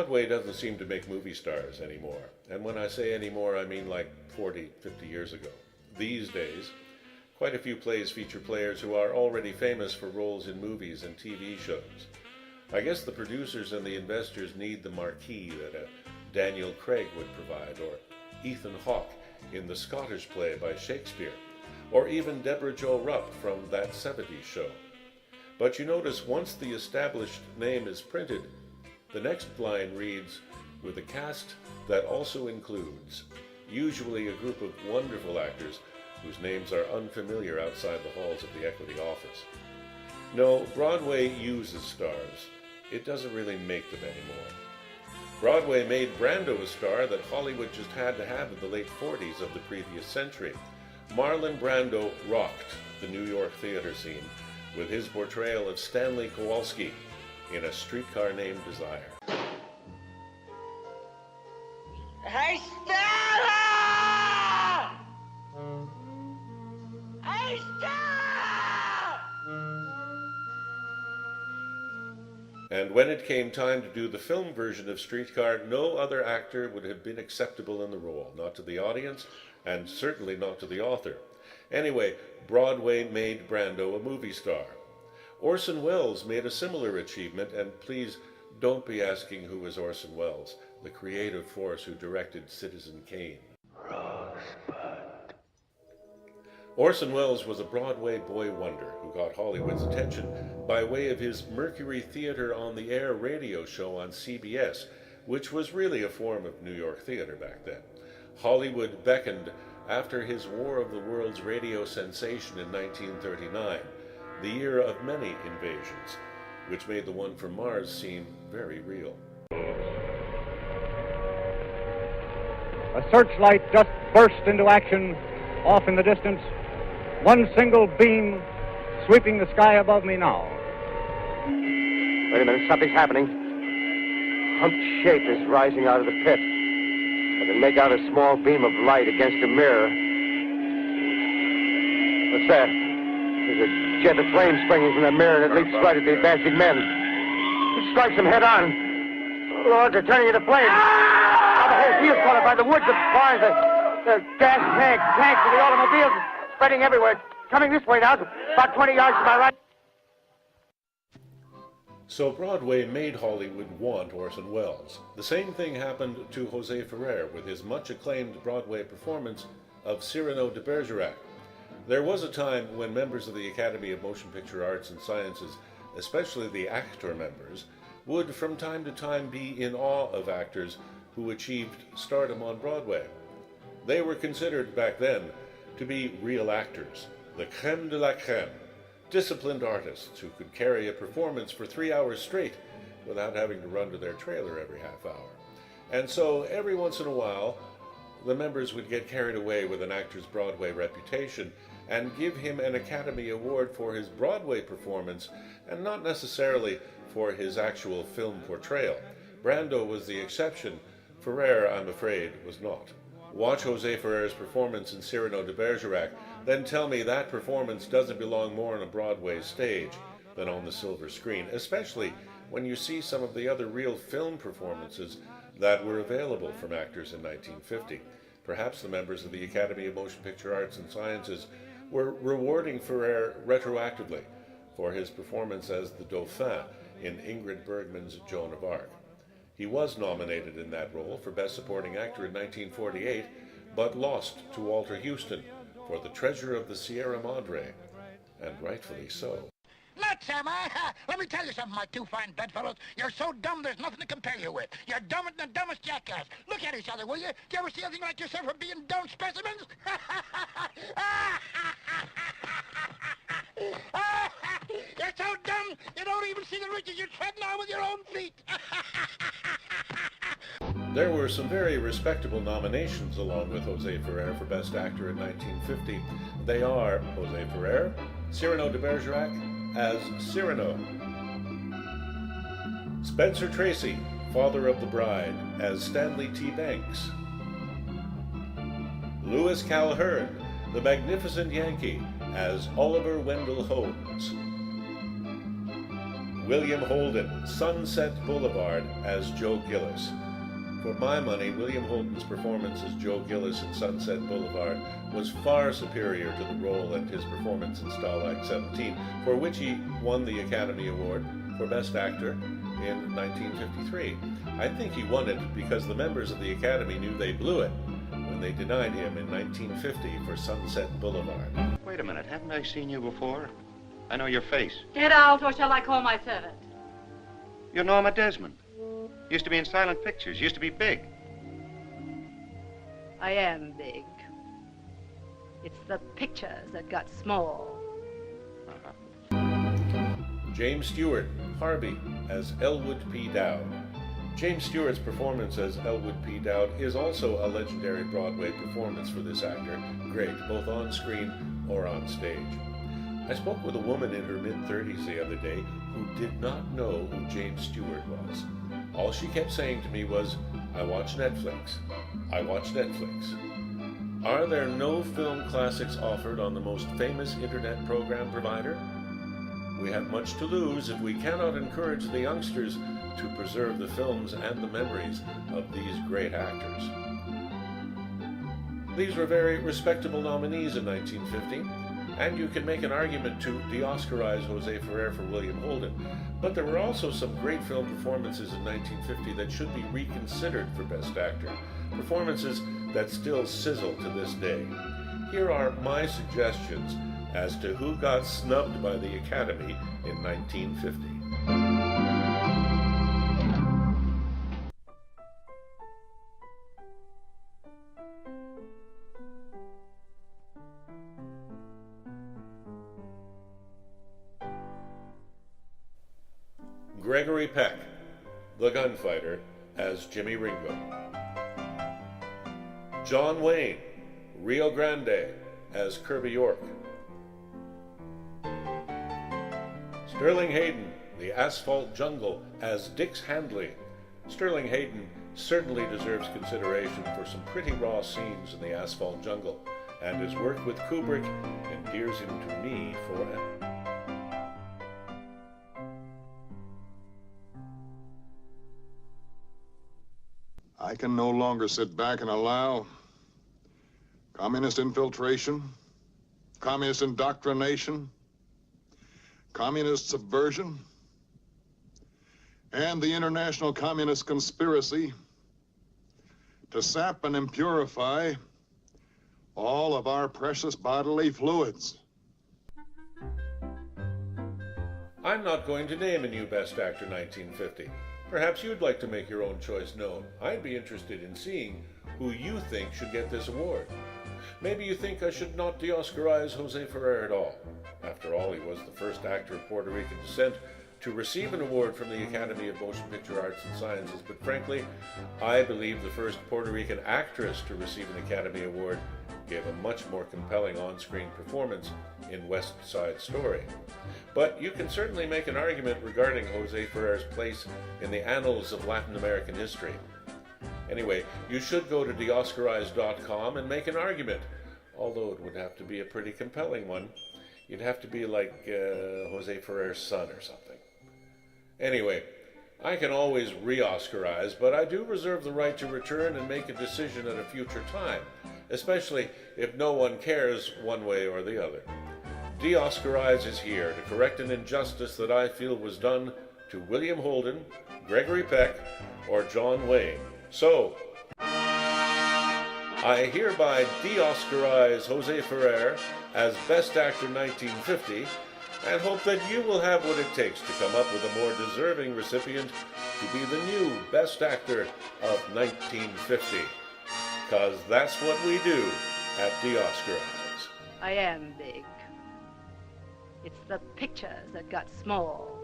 Broadway doesn't seem to make movie stars anymore. And when I say anymore, I mean like 40, 50 years ago. These days, quite a few plays feature players who are already famous for roles in movies and TV shows. I guess the producers and the investors need the marquee that a Daniel Craig would provide, or Ethan Hawke in the Scottish play by Shakespeare, or even Deborah Jo Rupp from That 70s Show. But you notice once the established name is printed, the next line reads, with a cast that also includes, usually a group of wonderful actors whose names are unfamiliar outside the halls of the equity office. No, Broadway uses stars. It doesn't really make them anymore. Broadway made Brando a star that Hollywood just had to have in the late 40s of the previous century. Marlon Brando rocked the New York theater scene with his portrayal of Stanley Kowalski in A Streetcar Named Desire. Hey, Stella! Hey, Stella! And when it came time to do the film version of Streetcar, no other actor would have been acceptable in the role, not to the audience, and certainly not to the author. Anyway, Broadway made Brando a movie star. Orson Welles made a similar achievement, and please don't be asking who is Orson Welles, the creative force who directed Citizen Kane. Rosebud. Orson Welles was a Broadway boy wonder who got Hollywood's attention by way of his Mercury Theater on the Air radio show on CBS, which was really a form of New York theater back then. Hollywood beckoned after his War of the Worlds radio sensation in 1939, the year of many invasions, which made the one from Mars seem very real. A searchlight just burst into action off in the distance, one single beam sweeping the sky above me now. Wait a minute, something's happening. Humped shape is rising out of the pit. I can make out a small beam of light against a mirror. What's that? There's a jet of flame springing from the mirror and it leaps right at the advancing men. It strikes them head on. Lord, they're turning into flames. Now the whole field's caught up by the woods, the barns, the gas tanks of the automobiles spreading everywhere. Coming this way now, about 20 yards to my right. So Broadway made Hollywood want Orson Welles. The same thing happened to José Ferrer with his much-acclaimed Broadway performance of Cyrano de Bergerac. There was a time when members of the Academy of Motion Picture Arts and Sciences, especially the actor members, would from time to time be in awe of actors who achieved stardom on Broadway. They were considered back then to be real actors, the crème de la crème, disciplined artists who could carry a performance for 3 hours straight without having to run to their trailer every half hour. And so every once in a while, the members would get carried away with an actor's Broadway reputation and give him an Academy Award for his Broadway performance and not necessarily for his actual film portrayal. Brando was the exception. Ferrer, I'm afraid, was not. Watch José Ferrer's performance in Cyrano de Bergerac, then tell me that performance doesn't belong more on a Broadway stage than on the silver screen, especially when you see some of the other real film performances that were available from actors in 1950. Perhaps the members of the Academy of Motion Picture Arts and Sciences were rewarding Ferrer retroactively for his performance as the Dauphin in Ingrid Bergman's Joan of Arc. He was nominated in that role for Best Supporting Actor in 1948, but lost to Walter Houston for The Treasure of the Sierra Madre, and rightfully so. Let's, let me tell you something, my two fine bedfellows. You're so dumb there's nothing to compare you with. You're dumber than the dumbest jackass. Look at each other, will you? Do you ever see anything like yourself for being dumb specimens? You're so dumb, you don't even see the ridges you're treading on with your own feet. There were some very respectable nominations along with José Ferrer for Best Actor in 1950. They are José Ferrer, Cyrano de Bergerac as Cyrano, Spencer Tracy, father of the bride, as Stanley T. Banks, Lewis Calhern, the magnificent Yankee, as Oliver Wendell Holmes, William Holden, Sunset Boulevard, as Joe Gillis. For my money, William Holden's performance as Joe Gillis in Sunset Boulevard was far superior to the role and his performance in Stalag 17, for which he won the Academy Award for Best Actor in 1953. I think he won it because the members of the Academy knew they blew it when they denied him in 1950 for Sunset Boulevard. Wait a minute, haven't I seen you before? I know your face. Get out, or shall I call my servant? You're Norma Desmond. Used to be in silent pictures, used to be big. I am big. It's the pictures that got small. James Stewart, Harvey, as Elwood P. Dowd. James Stewart's performance as Elwood P. Dowd is also a legendary Broadway performance for this actor. Great, both on screen or on stage. I spoke with a woman in her mid-30s the other day who did not know who James Stewart was. All she kept saying to me was, "I watch Netflix. I watch Netflix." Are there no film classics offered on the most famous internet program provider? We have much to lose if we cannot encourage the youngsters to preserve the films and the memories of these great actors. These were very respectable nominees in 1950. And you can make an argument to DeOscarize Jose Ferrer for William Holden. But there were also some great film performances in 1950 that should be reconsidered for Best Actor. Performances that still sizzle to this day. Here are my suggestions as to who got snubbed by the Academy in 1950. Gregory Peck, the gunfighter, as Jimmy Ringo. John Wayne, Rio Grande, as Kirby York. Sterling Hayden, the Asphalt Jungle, as Dix Handley. Sterling Hayden certainly deserves consideration for some pretty raw scenes in the Asphalt Jungle, and his work with Kubrick endears him to me forever. I can no longer sit back and allow communist infiltration, communist indoctrination, communist subversion, and the international communist conspiracy to sap and impurify all of our precious bodily fluids. I'm not going to name a new Best Actor 1950. Perhaps you'd like to make your own choice known. I'd be interested in seeing who you think should get this award. Maybe you think I should not DeOscarize Jose Ferrer at all. After all, he was the first actor of Puerto Rican descent to receive an award from the Academy of Motion Picture Arts and Sciences, but frankly, I believe the first Puerto Rican actress to receive an Academy Award gave a much more compelling on-screen performance in West Side Story. But you can certainly make an argument regarding Jose Ferrer's place in the annals of Latin American history. Anyway, you should go to DeOscarize.com and make an argument, although it would have to be a pretty compelling one. You'd have to be like Jose Ferrer's son or something. Anyway, I can always re-Oscarize, but I do reserve the right to return and make a decision at a future time, especially if no one cares one way or the other. DeOscarize is here to correct an injustice that I feel was done to William Holden, Gregory Peck, or John Wayne. So, I hereby DeOscarize Jose Ferrer as Best Actor 1950 and hope that you will have what it takes to come up with a more deserving recipient to be the new Best Actor of 1950. 'Cause that's what we do at DeOscarize. I am big. It's the pictures that got small.